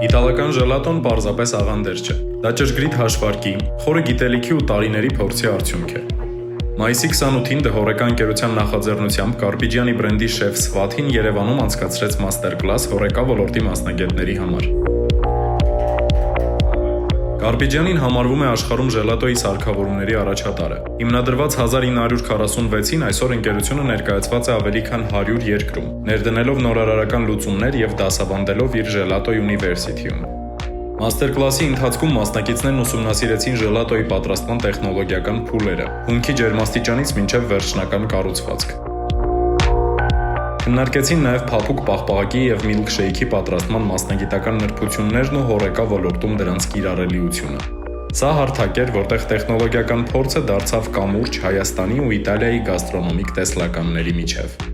Իտալական ժելատոն պարզապես աղանդեր չէ։ Դա ճշգրիտ հաշվարկի, խորը գիտելիքի ու տարիների փորձի արդյունք է։ Մայիսի 28-ին դհորեկան ընկերության նախաձեռնությամբ Կարպիջյանի բրենդի շեֆ Սվաթին Երևանում անցկացրեց մաստեր-կլաս հորեկա ոլորտի մասնագետների համար։ Կարպիջյանին համարվում է աշխարհում ժելատոյի սարքավորումների առաջատարը։ Հիմնադրված 1946-ին այսօր ընկերությունը ներկայացված է ավելի քան 100 երկրում, ներդնելով նորարարական լուծումներ եւ դասավանդելով իր ժելատոյ ունիվերսիթիում։ Մաստեր-կլասի ընթացքում մասնակիցներն ուսումնասիրեցին ժելատոյի պատրաստման տեխնոլոգիական փուլերը, հումքի ջերմաստիճանից մինչև վերջնական կառուցվածք։ Քննարկեցին նաև փափուկ պաղպաղակի եւ միլքշեյքի պատրաստման մասնագիտական նրբություններն ու հորեկա ոլորտում դրանց կիրառելիությունը։ Սա հարթակ էր, որտեղ տեխնոլոգիական փորձը դարձավ կամուրջ Հայաստանի ու Իտալիայի գաստրոնոմիկ տեսլականների միջև։